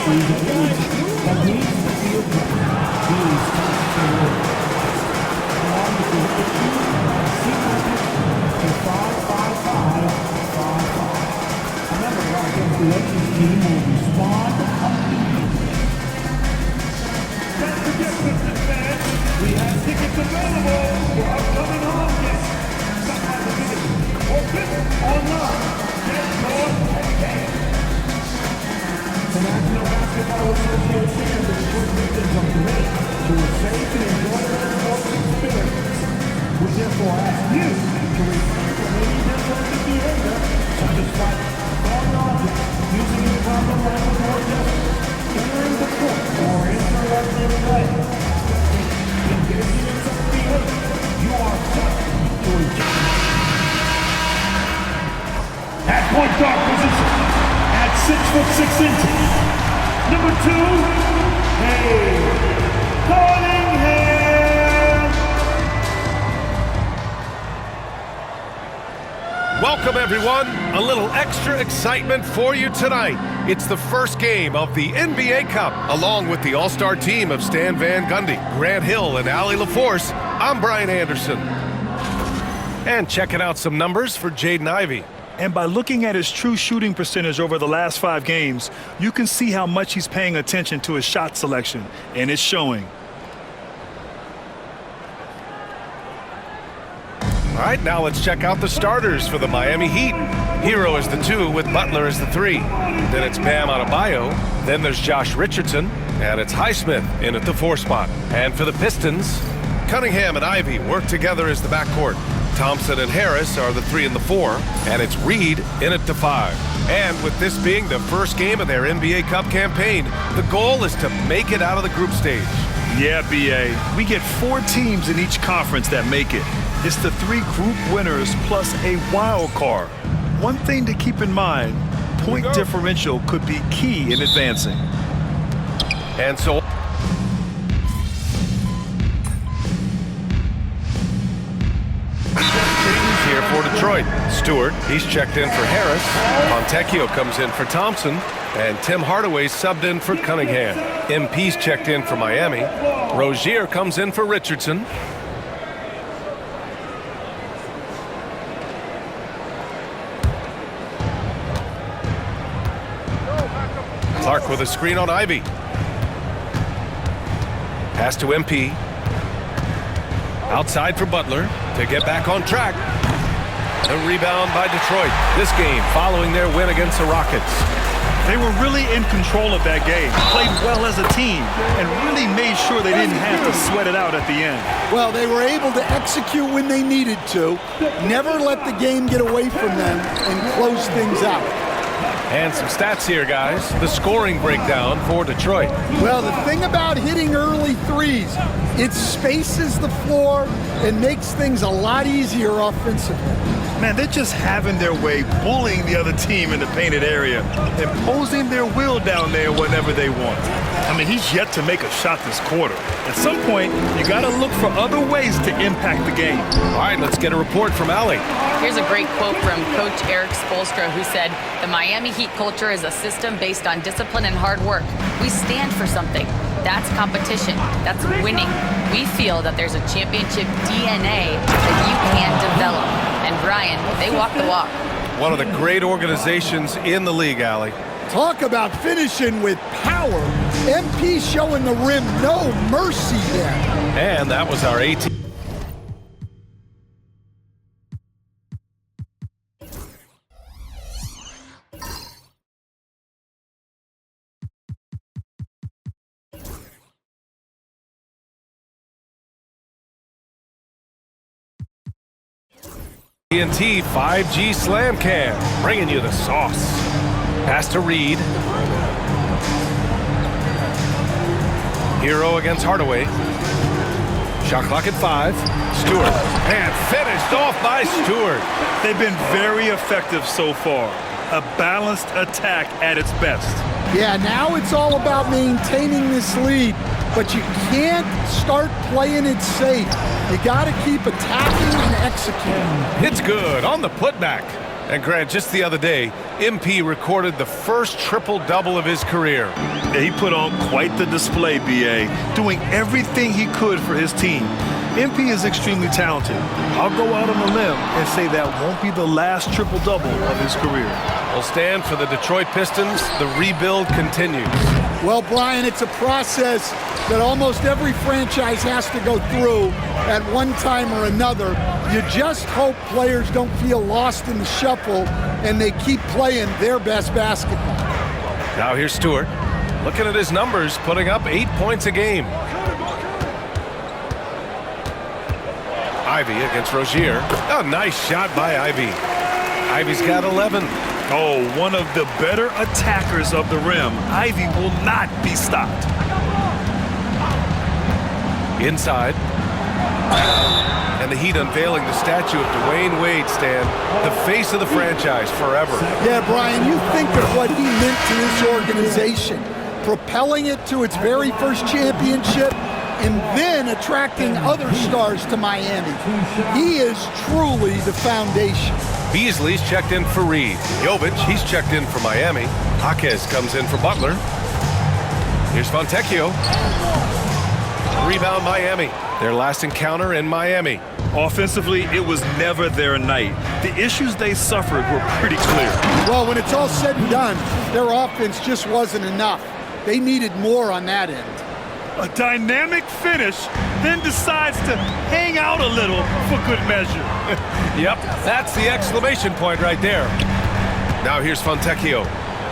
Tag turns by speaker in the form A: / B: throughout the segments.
A: We have tickets available for upcoming home games. Stop by the video or visit online. Get your ticket. The National Basketball Association and the Detroit Pistons are committed to a safe and enjoyable sports experience. We therefore ask you to refrain from any disruptive behavior, such as fighting, throwing objects, using improper language or gestures, entering the court, or interrupting play. Engaging in such behavior, you are subject to ejection. At point guard position, at 6'6" number 2, Cunningham.
B: Welcome everyone, a little extra excitement for you tonight. It's the first game of the NBA Cup, along with the all-star team of Stan Van Gundy, Grant Hill, and Allie LaForce. I'm Brian Anderson. And checking out some numbers for Jaden Ivey.
C: And by looking at his true shooting percentage over the last 5 games, you can see how much he's paying attention to his shot selection, and it's showing.
B: All right, now let's check out the starters for the Miami Heat. Hero is the 2 with Butler as the 3. Then it's Bam Adebayo. Then there's Josh Richardson. And it's Highsmith in at the 4 spot. And for the Pistons, Cunningham and Ivey work together as the backcourt. Thompson and Harris are the 3 and the 4. And it's Reed in at the 5. And with this being the first game of their NBA Cup campaign, the goal is to make it out of the group stage.
C: Yeah, B.A. We get 4 teams in each conference that make it. It's the 3 group winners plus a wild card. One thing to keep in mind, point differential could be key in advancing.
B: And so here for Detroit. Stewart, he's checked in for Harris. Fontecchio comes in for Thompson. And Tim Hardaway subbed in for Cunningham. MP's checked in for Miami. Rozier comes in for Richardson. Clark with a screen on Ivey. Pass to MP. Outside for Butler to get back on track. The rebound by Detroit. This game following their win against the Rockets.
C: They were really in control of that game, played well as a team, and really made sure they didn't have to sweat it out at the end.
D: Well, they were able to execute when they needed to, never let the game get away from them, and close things out.
B: And some stats here, guys. The scoring breakdown for Detroit.
D: Well, the thing about hitting early threes, it spaces the floor and makes things a lot easier offensively.
C: Man, they're just having their way, bullying the other team in the painted area, imposing their will down there whenever they want. I mean, he's yet to make a shot this quarter. At some point, you got to look for other ways to impact the game.
B: All right, let's get a report from Allie.
E: Here's a great quote from Coach Eric Spoelstra, who said, "The Miami Heat culture is a system based on discipline and hard work. We stand for something. That's competition. That's winning. We feel that there's a championship DNA that you can develop." And Brian, they walk the walk.
B: One of the great organizations in the league, Allie.
D: Talk about finishing with power. MP showing the rim no mercy there.
B: And that was our 18. TNT 5G Slam Cam, bringing you the sauce. Pass to Reed. Hero against Hardaway. Shot clock at 5. Stewart. And finished off by Stewart.
C: They've been very effective so far. A balanced attack at its best.
D: Yeah, now it's all about maintaining this lead, but you can't start playing it safe. You got to keep attacking and executing.
B: It's good on the putback. And Grant, just the other day, MP recorded the first triple-double of his career.
C: Yeah, he put on quite the display, B.A., doing everything he could for his team. MP is extremely talented. I'll go out on a limb and say that won't be the last triple-double of his career.
B: Will stand for the Detroit Pistons. The rebuild continues.
D: Well, Brian, it's a process that almost every franchise has to go through at one time or another. You just hope players don't feel lost in the shuffle and they keep playing their best basketball.
B: Now here's Stewart. Looking at his numbers, putting up 8 points a game. Ivy against Rozier. A nice shot by Ivy. Ivy's got 11.
C: Oh, one of the better attackers of the rim. Ivy will not be stopped.
B: Inside. And the Heat unveiling the statue of Dwayne Wade, Stan, the face of the franchise forever.
D: Yeah, Brian, you think of what he meant to this organization, propelling it to its very first championship and then attracting other stars to Miami. He is truly the foundation.
B: Beasley's checked in for Reed. Jovic, he's checked in for Miami. Jaquez comes in for Butler. Here's Fontecchio. Rebound Miami. Their last encounter in Miami.
C: Offensively, it was never their night. The issues they suffered were pretty clear.
D: Well, when it's all said and done, their offense just wasn't enough. They needed more on that end.
C: A dynamic finish, then decides to hang out a little for good measure.
B: Yep, that's the exclamation point right there. Now here's Fontecchio.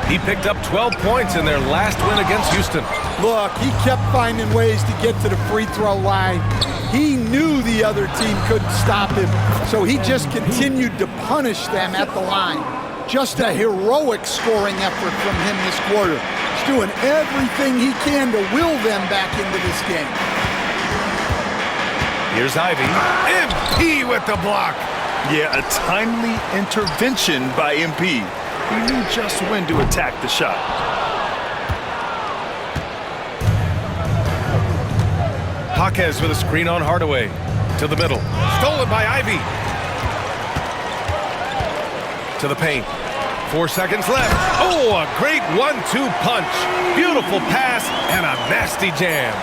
B: He picked up 12 points in their last win against Houston.
D: Look, he kept finding ways to get to the free throw line. He knew the other team couldn't stop him, so he just continued to punish them at the line. Just a heroic scoring effort from him this quarter. He's doing everything he can to will them back into this game.
B: Here's Ivy. MP with the block.
C: Yeah, a timely intervention by MP. He knew just when to attack the shot.
B: Jaquez with a screen on Hardaway. To the middle. Stolen by Ivy. To the paint. 4 seconds left. Oh, a great 1-2 punch. Beautiful pass and a nasty jam.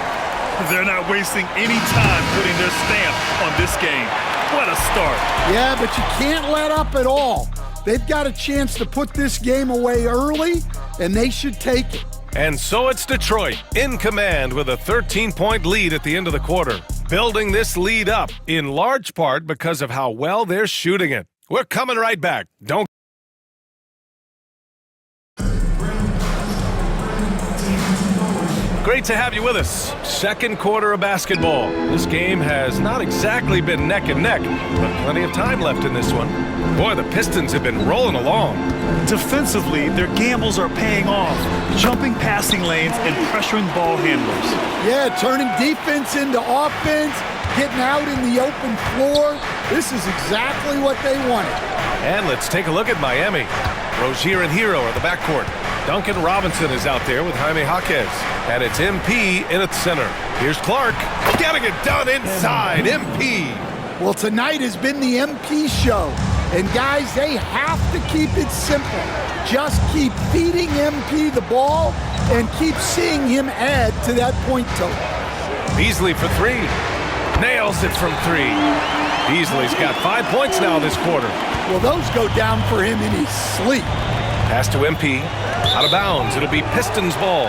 C: They're not wasting any time putting their stamp on this game. What a start.
D: Yeah, but you can't let up at all. They've got a chance to put this game away early, and they should take it.
B: And so it's Detroit in command with a 13-point lead at the end of the quarter. Building this lead up in large part because of how well they're shooting it. We're coming right back. Don't. Great to have you with us. Second quarter of basketball. This game has not exactly been neck and neck, but plenty of time left in this one. Boy, the Pistons have been rolling along.
C: Defensively, their gambles are paying off, jumping passing lanes and pressuring ball handlers.
D: Yeah, turning defense into offense, getting out in the open floor. This is exactly what they wanted.
B: And let's take a look at Miami. Rozier and Hero are the backcourt. Duncan Robinson is out there with Jaime Jaquez. And it's MP in its center. Here's Clark. Getting it done inside. MP.
D: Well, tonight has been the MP show. And guys, they have to keep it simple. Just keep feeding MP the ball and keep seeing him add to that point total.
B: Beasley for three. Nails it from three. Beasley's got 5 points now this quarter.
D: Well, those go down for him in his sleep.
B: Pass to MP. Out of bounds. It'll be Pistons ball.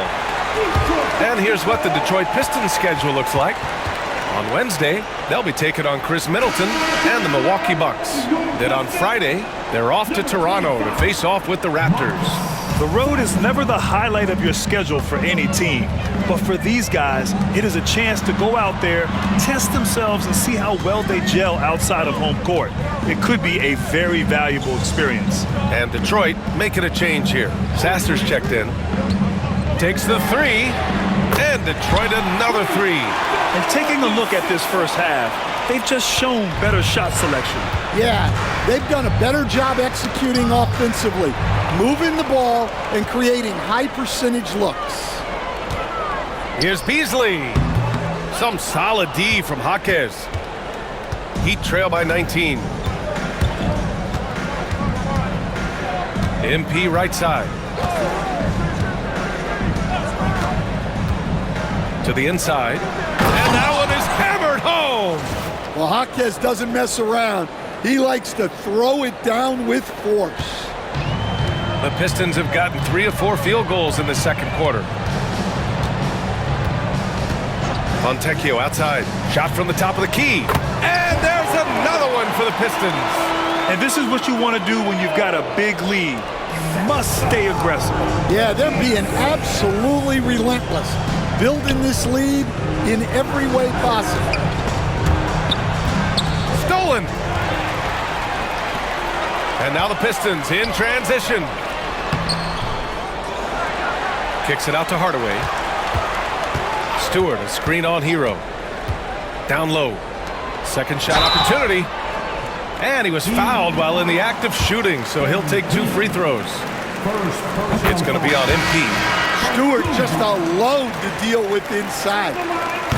B: And here's what the Detroit Pistons schedule looks like. On Wednesday, they'll be taking on Chris Middleton and the Milwaukee Bucks. Then on Friday, they're off to Toronto to face off with the Raptors.
C: The road is never the highlight of your schedule for any team. But for these guys, it is a chance to go out there, test themselves, and see how well they gel outside of home court. It could be a very valuable experience.
B: And Detroit making a change here. Sasser's checked in. Takes the three. And Detroit another three.
C: And taking a look at this first half, they've just shown better shot selection.
D: Yeah, they've done a better job executing offensively, moving the ball and creating high percentage looks.
B: Here's Beasley. Some solid D from Jaquez. Heat trail by 19. MP right side. To the inside. And that one is hammered home.
D: Well, Jaquez doesn't mess around. He likes to throw it down with force.
B: The Pistons have gotten 3 of 4 field goals in the second quarter. Fontecchio outside. Shot from the top of the key. And there's another one for the Pistons.
C: And this is what you want to do when you've got a big lead. You must stay aggressive.
D: Yeah, they're being absolutely relentless, building this lead in every way possible.
B: Stolen. And now the Pistons in transition. Kicks it out to Hardaway. Stewart, a screen on Hero. Down low. Second shot opportunity. And he was fouled while in the act of shooting, so he'll take 2 free throws. It's going to be on MP.
D: Stewart just a load to deal with inside,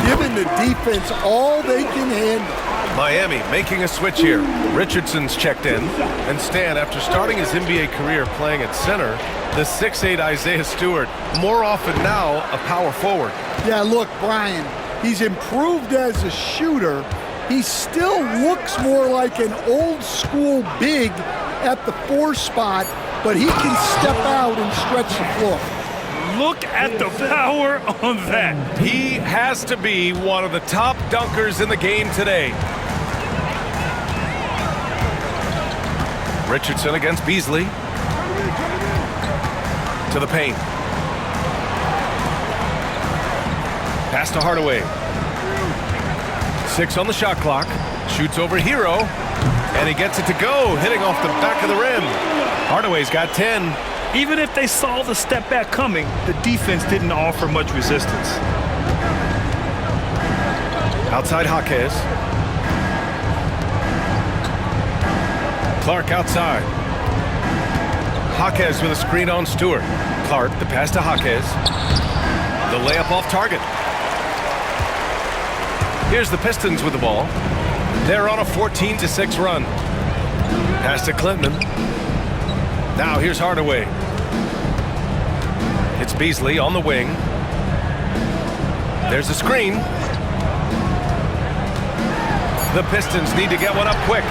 D: giving the defense all they can handle.
B: Miami making a switch here. Richardson's checked in. And Stan, after starting his NBA career playing at center, the 6'8" Isaiah Stewart, more often now a power forward.
D: Yeah, look, Brian, he's improved as a shooter. He still looks more like an old school big at the 4 spot, but he can step out and stretch the floor.
C: Look at the power on that.
B: He has to be one of the top dunkers in the game today. Richardson against Beasley. To the paint. Pass to Hardaway. 6 on the shot clock. Shoots over Hero. And he gets it to go, hitting off the back of the rim. Hardaway's got 10.
C: Even if they saw the step back coming, the defense didn't offer much resistance.
B: Outside Jaquez. Clark outside. Jaquez with a screen on Stewart. Clark, the pass to Jaquez. The layup off target. Here's the Pistons with the ball. They're on a 14-6 run. Pass to Clinton. Now here's Hardaway. It's Beasley on the wing. There's a screen. The Pistons need to get one up quick.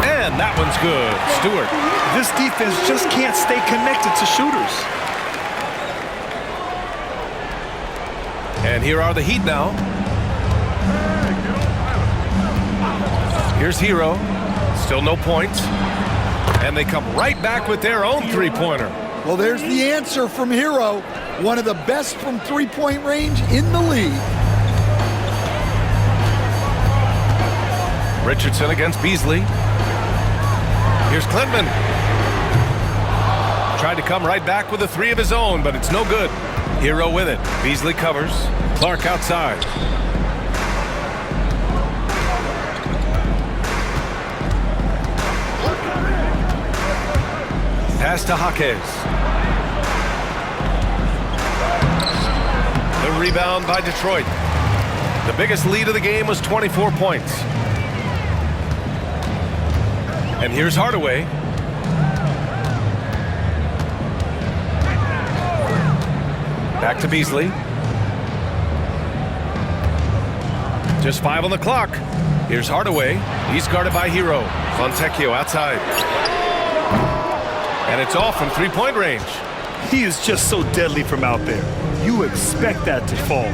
B: And that one's good. Stewart.
C: This defense just can't stay connected to shooters.
B: And here are the Heat now. Here's Hero. Still no points. And they come right back with their own three-pointer.
D: Well, there's the answer from Hero. One of the best from three-point range in the league.
B: Richardson against Beasley. Here's Clinton. Tried to come right back with a 3 of his own, but it's no good. Hero with it. Beasley covers. Clark outside. Pass to Jaquez. The rebound by Detroit. The biggest lead of the game was 24 points. And here's Hardaway. Back to Beasley. Just 5 on the clock. Here's Hardaway. He's guarded by Hero. Fontecchio outside. And it's off from three-point range.
C: He is just so deadly from out there. You expect that to fall.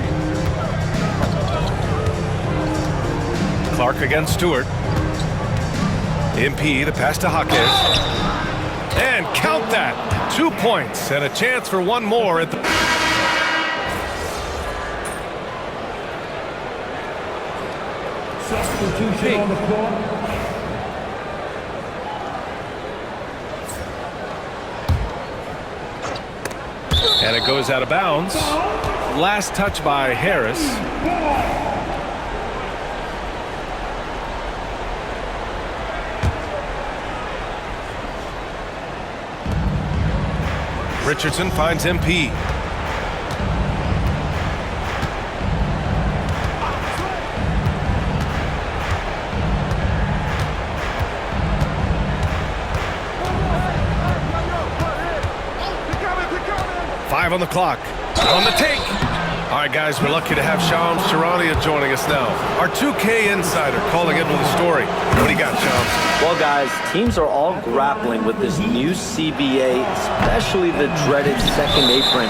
B: Clark against Stewart. MP, the pass to Jaquez. And count that. 2 points and a chance for one more at the...
A: Substitution on the floor.
B: And it goes out of bounds. Last touch by Harris. Richardson finds MP. 5 on the clock. On the take. All right, guys, we're lucky to have Shams Charania joining us now. Our 2K insider calling in with a story. What do you got, Shams?
F: Well, guys, teams are all grappling with this new CBA, especially the dreaded second apron.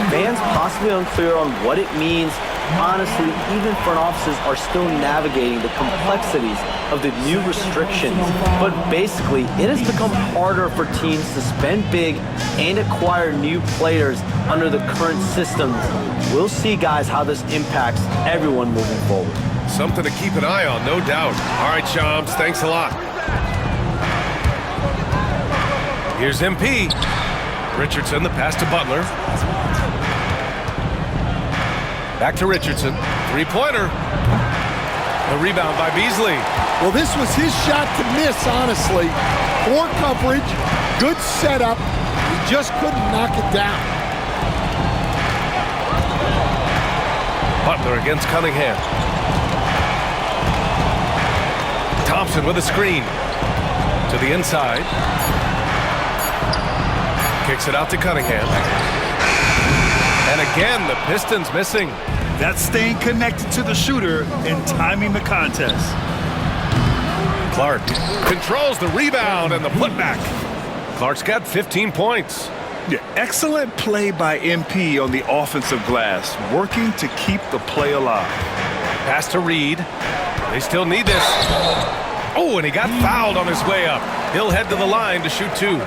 F: Fans possibly unclear on what it means. Honestly, even front offices are still navigating the complexities of the new restrictions. But basically, it has become harder for teams to spend big and acquire new players under the current systems. We'll see, guys, how this impacts everyone moving forward.
B: Something to keep an eye on, no doubt. All right, Shams, thanks a lot. Here's MP. Richardson, the pass to Butler. Back to Richardson. Three-pointer. The rebound by Beasley.
D: Well, this was his shot to miss, honestly. Poor coverage, good setup. He just couldn't knock it down.
B: Butler against Cunningham. Thompson with a screen. To the inside. Kicks it out to Cunningham. And again, the Pistons missing.
C: That's staying connected to the shooter and timing the contest.
B: Clark controls the rebound and the putback. Clark's got 15 points.
C: Yeah, excellent play by MP on the offensive glass, working to keep the play alive.
B: Pass to Reed. They still need this. Oh, and he got fouled on his way up. He'll head to the line to shoot 2.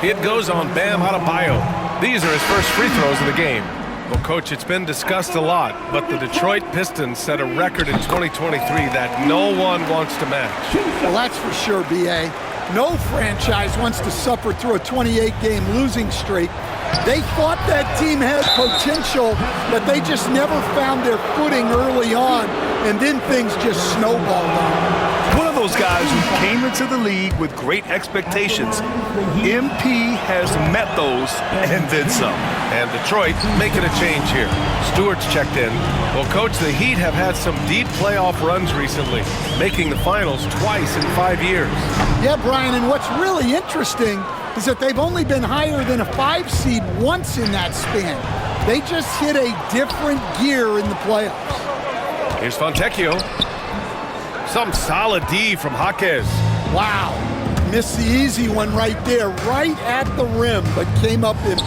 B: It goes on Bam Adebayo. These are his first free throws of the game. Well, Coach, it's been discussed a lot, but the Detroit Pistons set a record in 2023 that no one wants to match.
D: Well, that's for sure, B.A. No franchise wants to suffer through a 28-game losing streak. They thought that team had potential, but they just never found their footing early on, and then things just snowballed on.
C: One of those guys who came into the league with great expectations. MP has met those and then some.
B: And Detroit making a change here. Stewart's checked in. Well, Coach, the Heat have had some deep playoff runs recently, making the finals twice in 5 years.
D: Yeah, Brian, and what's really interesting is that they've only been higher than a 5 seed once in that span. They just hit a different gear in the playoffs.
B: Here's Fontecchio. Some solid D from Jaquez.
D: Wow. Missed the easy one right there, right at the rim, but came up empty.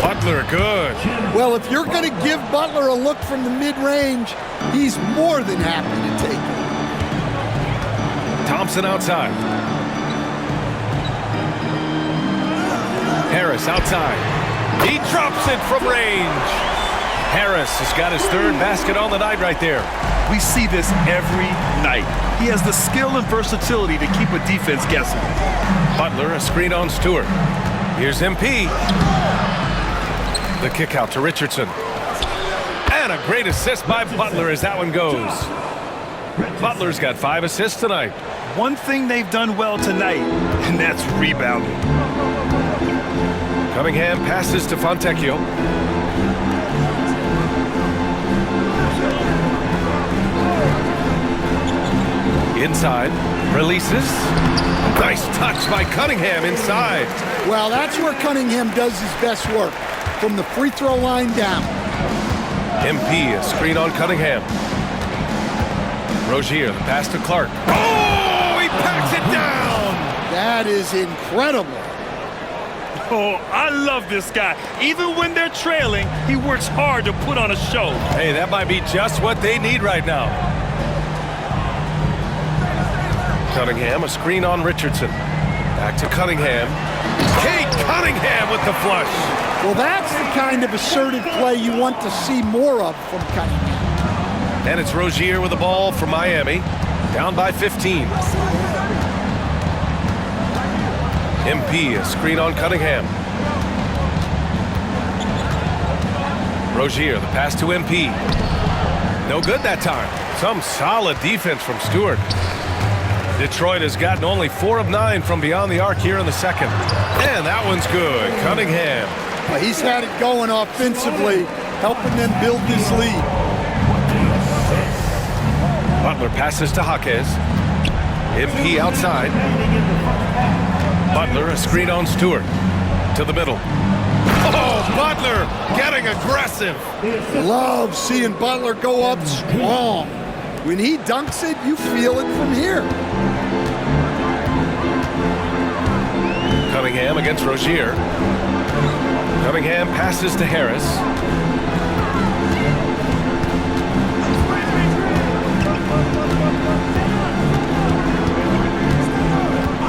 B: Butler, good.
D: Well, if you're going to give Butler a look from the mid-range, he's more than happy to take it.
B: Thompson outside. Harris outside. He drops it from range. Harris has got his 3rd basket on the night right there.
C: We see this every night. He has the skill and versatility to keep a defense guessing.
B: Butler, a screen on Stewart. Here's MP. The kick out to Richardson. And a great assist by Butler as that one goes. Butler's got 5 assists tonight.
C: One thing they've done well tonight, and that's rebounding.
B: Cunningham passes to Fontecchio. Inside, releases. Nice touch by Cunningham inside.
D: Well, that's where Cunningham does his best work, from the free throw line down.
B: MP, a screen on Cunningham. Rozier, the pass to Clark. Oh, he packs it down!
D: That is incredible.
C: Oh, I love this guy. Even when they're trailing, he works hard to put on a show.
B: Hey, that might be just what they need right now. Cunningham, a screen on Richardson. Back to Cunningham. Kate Cunningham with the flush.
D: Well, that's the kind of assertive play you want to see more of from Cunningham.
B: And it's Rozier with the ball for Miami. Down by 15. MP, a screen on Cunningham. Rozier, the pass to MP. No good that time. Some solid defense from Stewart. Detroit has gotten only 4 of 9 from beyond the arc here in the second. And that one's good. Cunningham.
D: Well, he's had it going offensively, helping them build this lead.
B: Butler passes to Jaquez. MP outside. Butler, a screen on Stewart. To the middle. Oh, Butler getting aggressive.
D: Love seeing Butler go up strong. When he dunks it, you feel it from here.
B: Cunningham against Rozier. Cunningham passes to Harris.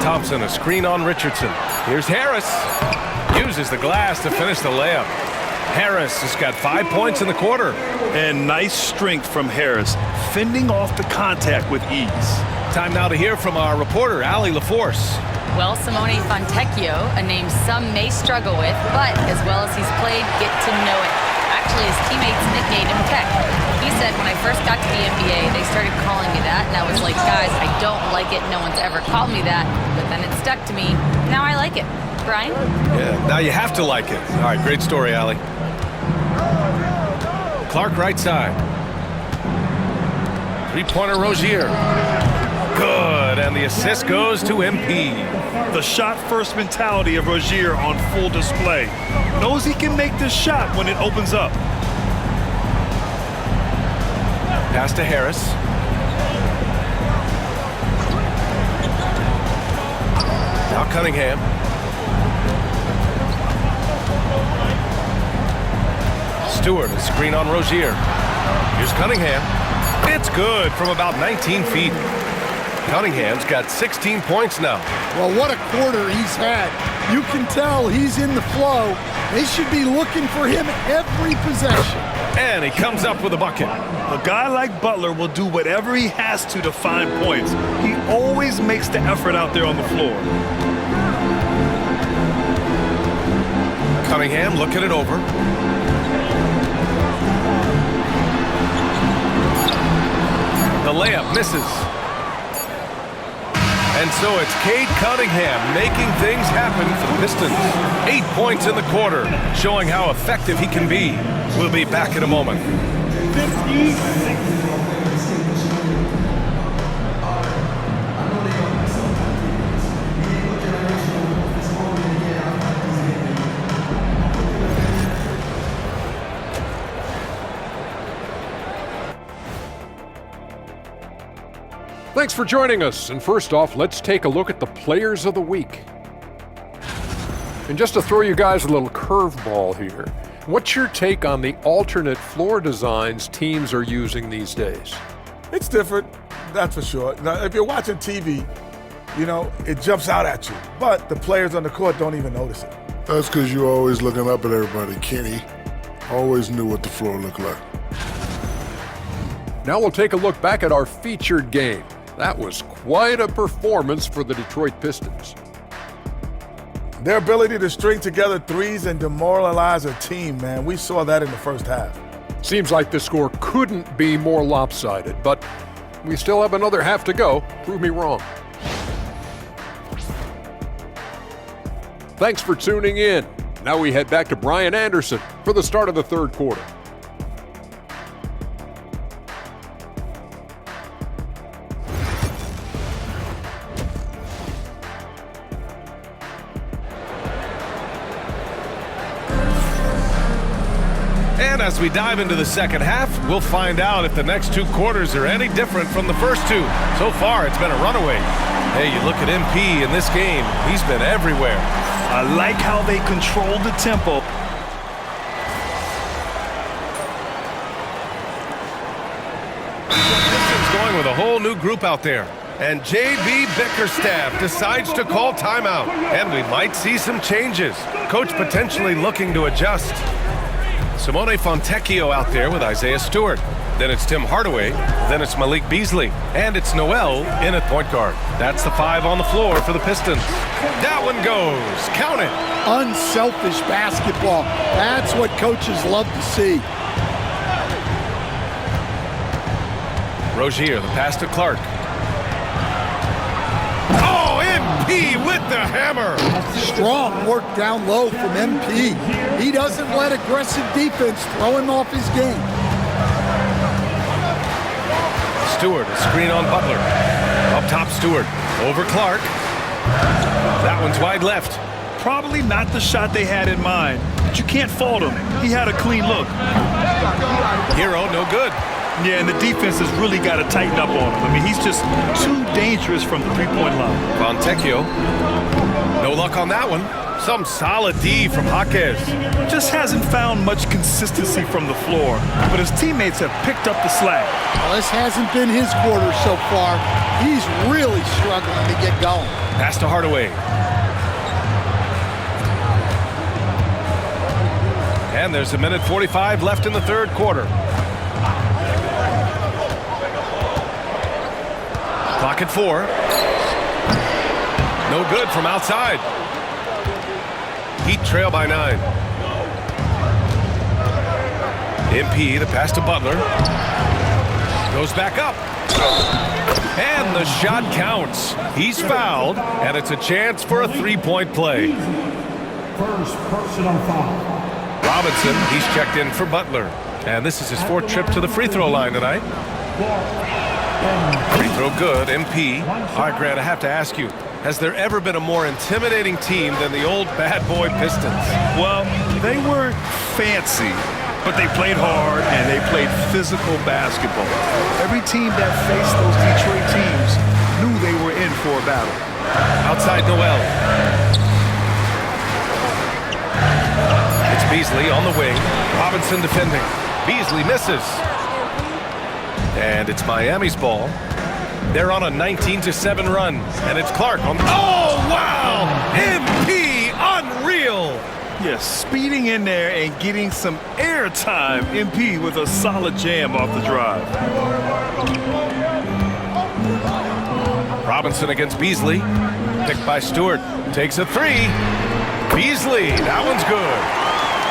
B: Thompson, a screen on Richardson. Here's Harris. Uses the glass to finish the layup. Harris has got 5 points in the quarter.
C: And nice strength from Harris, fending off the contact with ease.
B: Time now to hear from our reporter, Allie LaForce.
E: Well, Simone Fontecchio, a name some may struggle with, but as well as he's played, get to know it. Actually, his teammates nicknamed him Tech. He said, when I first got to the NBA, they started calling me that, and I was like, guys, I don't like it. No one's ever called me that. But then it stuck to me. Now I like it. Brian?
B: Yeah, now you have to like it. All right, great story, Allie. Clark right side. Three-pointer Rozier. Good, and the assist goes to MP.
C: The shot-first mentality of Rozier on full display. Knows he can make this shot when it opens up.
B: Pass to Harris. Now Cunningham. Stewart, a screen on Rozier. Here's Cunningham. It's good from about 19 feet. Cunningham's got 16 points now.
D: Well, what a quarter he's had. You can tell he's in the flow. They should be looking for him every possession.
B: And he comes up with a bucket.
C: A guy like Butler will do whatever he has to find points. He always makes the effort out there on the floor.
B: Cunningham looking it over. The layup misses. And so it's Cade Cunningham making things happen for the Pistons. 8 points in the quarter, showing how effective he can be. We'll be back in a moment.
A: 56.
G: Thanks for joining us. And first off, let's take a look at the players of the week. And just to throw you guys a little curveball here, what's your take on the alternate floor designs teams are using these days?
H: It's different, that's for sure. Now, if you're watching TV, you know, it jumps out at you. But the players on the court don't even notice it.
I: That's because you're always looking up at everybody, Kenny. Always knew what the floor looked like.
G: Now we'll take a look back at our featured game. That was quite a performance for the Detroit Pistons.
H: Their ability to string together threes and demoralize a team, man, we saw that in the first half.
G: Seems like the score couldn't be more lopsided, but we still have another half to go. Prove me wrong. Thanks for tuning in. Now we head back to Brian Anderson for the start of the third quarter.
B: And as we dive into the second half, we'll find out if the next two quarters are any different from the first two. So far, it's been a runaway. Hey, you look at MP in this game, he's been everywhere.
C: I like how they control the tempo.
B: Pistons going with a whole new group out there. And J.B. Bickerstaff decides to call timeout. And we might see some changes. Coach potentially looking to adjust. Simone Fontecchio out there with Isaiah Stewart. Then it's Tim Hardaway. Then it's Malik Beasley. And it's Noel in at point guard. That's the five on the floor for the Pistons. That one goes. Count it.
D: Unselfish basketball. That's what coaches love to see.
B: Rozier, the pass to Clark. Oh, MP with the hammer.
D: Strong work down low from MP. He doesn't let aggressive defense throw him off his game.
B: Stewart, a screen on Butler. Up top, Stewart. Over Clark. That one's wide left.
C: Probably not the shot they had in mind. but you can't fault him. He had a clean look.
B: Hero, no good.
C: Yeah, and the defense has really got to tighten up on him. I mean, he's just too dangerous from the three-point line.
B: Fontecchio. No luck on that one. Some solid D from Jaquez.
C: Just hasn't found much consistency from the floor, but his teammates have picked up the slack.
D: Well, this hasn't been his quarter so far. He's really struggling to get going.
B: Pass to Hardaway. And there's a minute 45 left in the third quarter. Clock at 4. No good from outside. Heat trail by 9. MP, the pass to Butler. Goes back up. And the shot counts. He's fouled, and it's a chance for a three-point play.
A: First personal foul.
B: Robinson, he's checked in for Butler. And this is his 4th trip to the free throw line tonight. Free throw good, MP. All right, Grant, I have to ask you, has there ever been a more intimidating team than the old bad boy Pistons?
C: Well, they weren't fancy, but they played hard and they played physical basketball. Every team that faced those Detroit teams knew they were in for a battle.
B: Outside Noel. It's Beasley on the wing. Robinson defending. Beasley misses. And it's Miami's ball. They're on a 19-7 run. And it's Clark on... Oh, wow! MP, unreal!
C: Yes, speeding in there and getting some air time. MP with a solid jam off the drive.
B: Robinson against Beasley. Picked by Stewart. Takes a 3. Beasley, that one's good.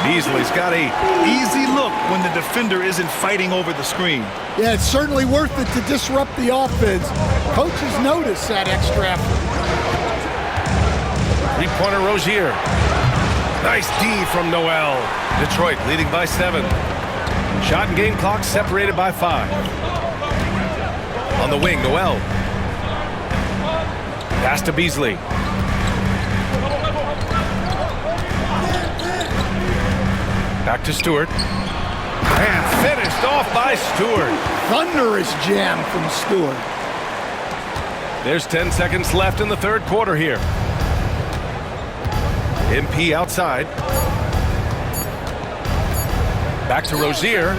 B: Beasley's got 8.
C: Easy look when the defender isn't fighting over the screen.
D: Yeah, it's certainly worth it to disrupt the offense. Coaches notice that extra effort.
B: Three-pointer Rozier. Nice D from Noel. Detroit leading by 7. Shot and game clock separated by 5. On the wing, Noel. Pass to Beasley. Back to Stewart. And finished off by Stewart.
D: Thunderous jam from Stewart.
B: There's 10 seconds left in the third quarter here. MP outside. Back to Rozier.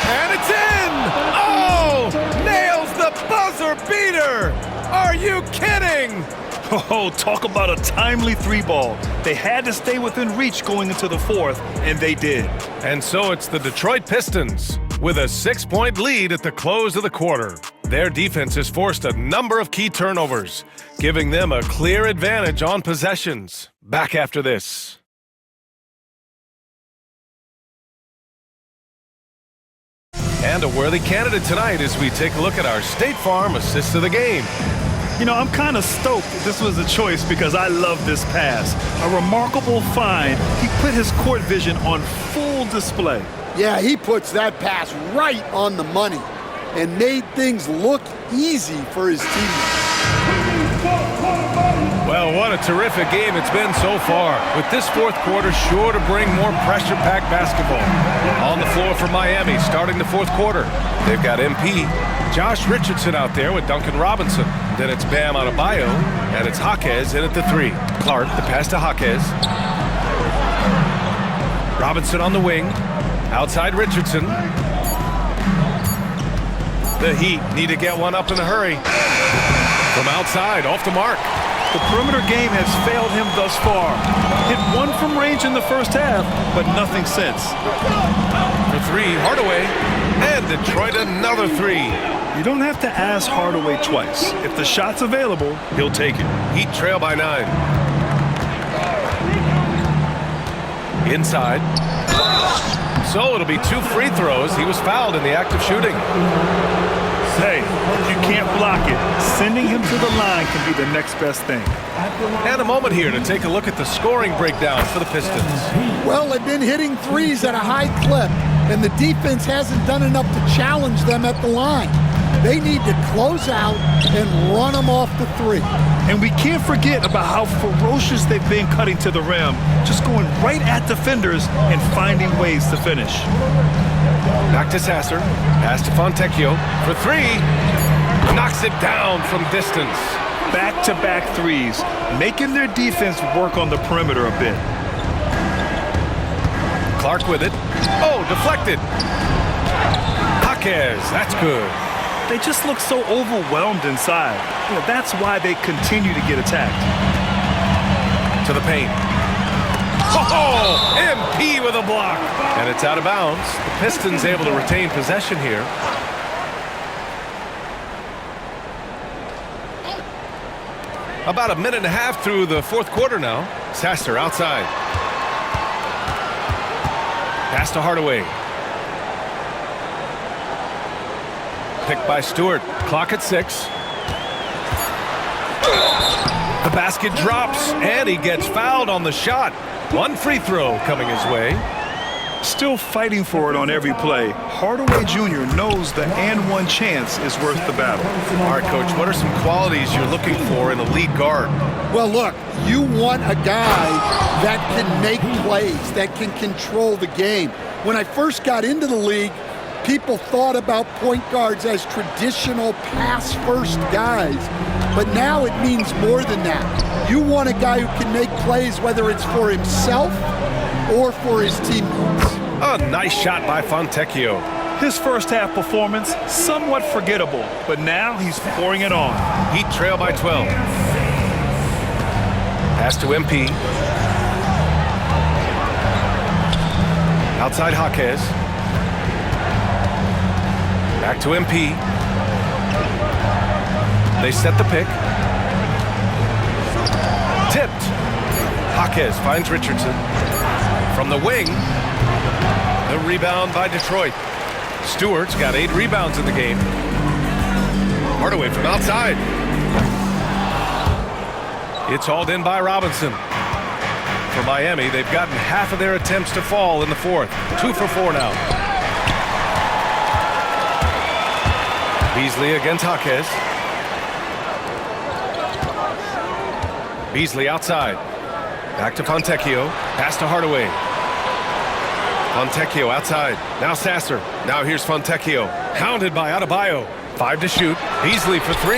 B: And it's in! Oh! Nails the buzzer beater! Are you kidding?
C: Oh, talk about a timely 3-ball. They had to stay within reach going into the 4th, and they did.
B: And so it's the Detroit Pistons with a 6-point lead at the close of the quarter. Their defense has forced a number of key turnovers, giving them a clear advantage on possessions. Back after this. And a worthy candidate tonight as we take a look at our State Farm assist of the game.
C: You know, I'm kind of stoked that this was a choice because I love this pass. A remarkable find. He put his court vision on full display.
D: Yeah, he puts that pass right on the money and made things look easy for his teammates.
B: Well, what a terrific game it's been so far, with this fourth quarter sure to bring more pressure-packed basketball. On the floor for Miami, starting the fourth quarter, they've got MP, Josh Richardson out there with Duncan Robinson. Then it's Bam Adebayo, and it's Jaquez in at the 3. Clark, the pass to Jaquez. Robinson on the wing, outside Richardson. The Heat need to get one up in a hurry. From outside, off the mark.
C: The perimeter game has failed him thus far. Hit one from range in the first half, but nothing since.
B: For 3, Hardaway. And Detroit another 3.
C: You don't have to ask Hardaway twice. If the shot's available, he'll take it.
B: Heat trail by 9. Inside. So it'll be 2 free throws. He was fouled in the act of shooting.
C: Hey, if you can't block it, sending him to the line can be the next best thing.
B: And a moment here to take a look at the scoring breakdown for the Pistons.
D: Well, they've been hitting threes at a high clip, and the defense hasn't done enough to challenge them at the line. They need to close out and run them off the three.
C: And we can't forget about how ferocious they've been cutting to the rim, just going right at defenders and finding ways to finish.
B: Back to Sasser. Pass to Fontecchio for three. Knocks it down from distance.
C: Back-to-back threes, making their defense work on the perimeter a bit.
B: Clark with it. Oh, deflected. Jaquez, that's good.
C: They just look so overwhelmed inside. That's why they continue to get attacked.
B: To the paint. Oh, MP with a block. And it's out of bounds. The Pistons able to retain possession here. About a minute and a half through the fourth quarter now. Sasser outside. Pass to Hardaway. Picked by Stewart. Clock at 6. The basket drops, and he gets fouled on the shot. One free throw coming his way.
C: Still fighting for it on every play. Hardaway Jr. knows the and one chance is worth the battle.
B: All right, Coach, what are some qualities you're looking for in a lead guard?
D: Well, look, you want a guy that can make plays, that can control the game. When I first got into the league, people thought about point guards as traditional pass-first guys. But now it means more than that. You want a guy who can make plays, whether it's for himself or for his teammates.
B: A nice shot by Fontecchio.
C: His first half performance, somewhat forgettable, but now he's pouring it on.
B: Heat trail by 12. Pass to MP. Outside Jaquez. Back to MP. They set the pick. Tipped. Jaquez finds Richardson. From the wing, the rebound by Detroit. Stewart's got 8 rebounds in the game. Hardaway from outside. It's hauled in by Robinson. For Miami, they've gotten half of their attempts to fall in the fourth. 2 for 4 now. Beasley against Jaquez. Beasley outside. Back to Fontecchio. Pass to Hardaway. Fontecchio outside. Now Sasser. Now here's Fontecchio. Hounded by Adebayo. 5 to shoot. Beasley for 3.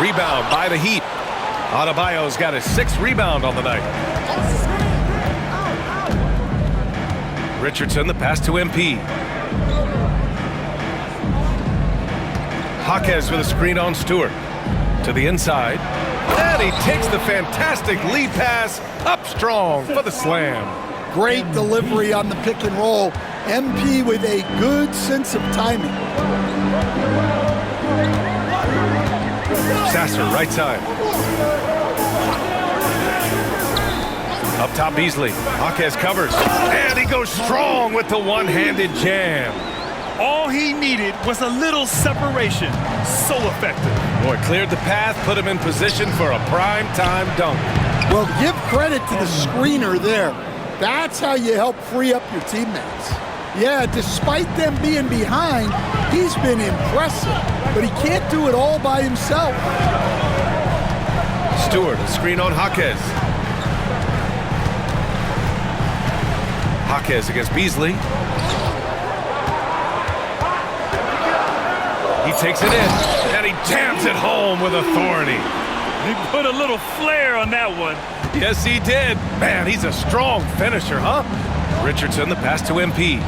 B: Rebound by the Heat. Adebayo's got his 6th rebound on the night. Richardson, the pass to MP. Jaquez with a screen on Stewart. To the inside. And he takes the fantastic lead pass up strong for the slam.
D: Great delivery on the pick and roll. MP with a good sense of timing.
B: Sasser, right side. Up top, Beasley. Jaquez covers. And he goes strong with the one-handed jam.
C: All he needed was a little separation. So effective.
B: Boy, cleared the path, put him in position for a prime-time dunk.
D: Well, give credit to the screener there. That's how you help free up your teammates. Yeah, despite them being behind, he's been impressive, but he can't do it all by himself.
B: Stewart, a screen on Jaquez. Jaquez against Beasley. He takes it in, and he jams it home with authority.
C: He put a little flair on that one.
B: Yes, he did. Man, he's a strong finisher, huh? Richardson, the pass to MP.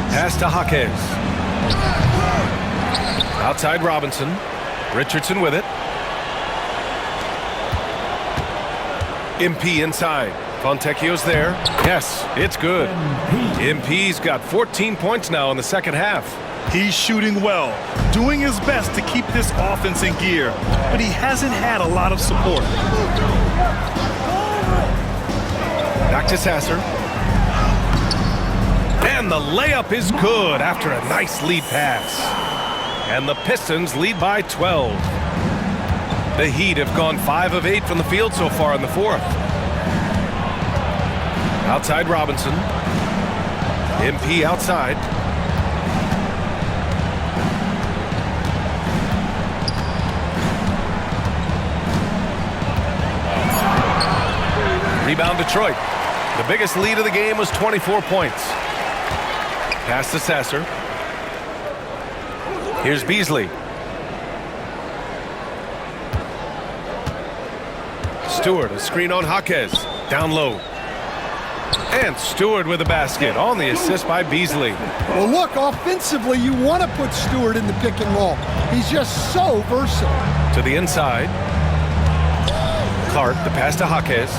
B: Pass to Jaquez. Outside Robinson. Richardson with it. MP inside. Fontecchio's there. Yes, it's good. MP's got 14 points now in the second half.
C: He's shooting well, doing his best to keep this offense in gear, but he hasn't had a lot of support.
B: Back to Sasser. And the layup is good after a nice lead pass. And the Pistons lead by 12. The Heat have gone 5 of 8 from the field so far in the fourth. Outside Robinson. MP outside. Rebound Detroit. The biggest lead of the game was 24 points. Pass to Sasser. Here's Beasley. Stewart, a screen on Jaquez. Down low. And Stewart with a basket on the assist by Beasley.
D: Well, look, offensively, you want to put Stewart in the pick and roll. He's just so versatile.
B: To the inside. Clark, the pass to Jaquez.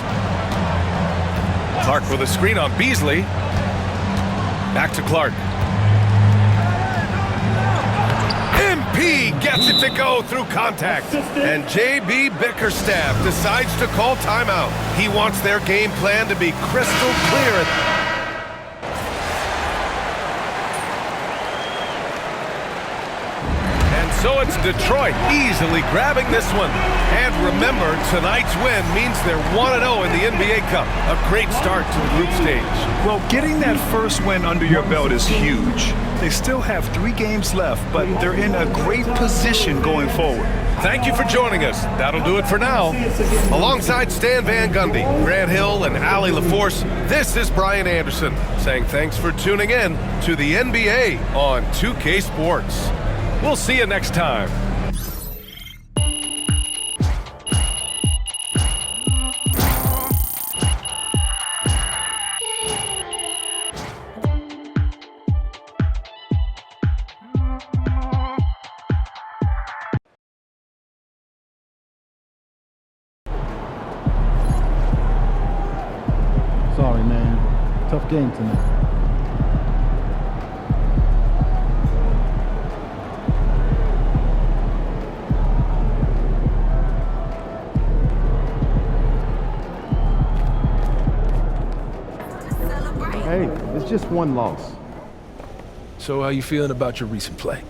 B: Clark with a screen on Beasley. Back to Clark. MP gets it to go through contact. And J.B. Bickerstaff decides to call timeout. He wants their game plan to be crystal clear. And so it's Detroit easily grabbing this one. And remember, tonight's win means they're 1-0 in the NBA Cup. A great start to the group stage.
C: Well, getting that first win under your belt is huge. They still have 3 games left, but they're in a great position going forward.
B: Thank you for joining us. That'll do it for now. Alongside Stan Van Gundy, Grant Hill, and Allie LaForce, this is Brian Anderson saying thanks for tuning in to the NBA on 2K Sports. We'll see you next time.
J: Sorry, man. Tough game tonight. Hey, it's just one loss.
K: So how you feeling about your recent play?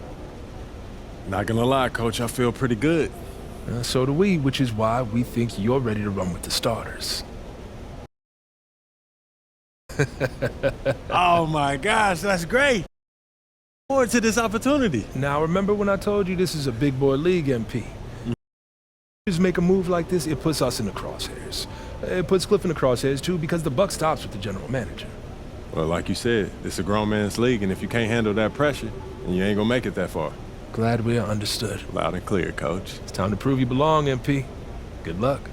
L: Not gonna lie, Coach, I feel pretty good.
K: So do we, which is why we think you're ready to run with the starters.
L: Oh my gosh, that's great. Look forward to this opportunity.
K: Now remember when I told you this is a big boy league, MP? Just make a move like this, it puts us in the crosshairs. It puts Cliff in the crosshairs too, because the buck stops with the general manager.
L: Well, like you said, it's a grown man's league, and if you can't handle that pressure, then you ain't gonna make it that far.
K: Glad we are understood.
L: Loud and clear, Coach.
K: It's time to prove you belong, MP. Good luck.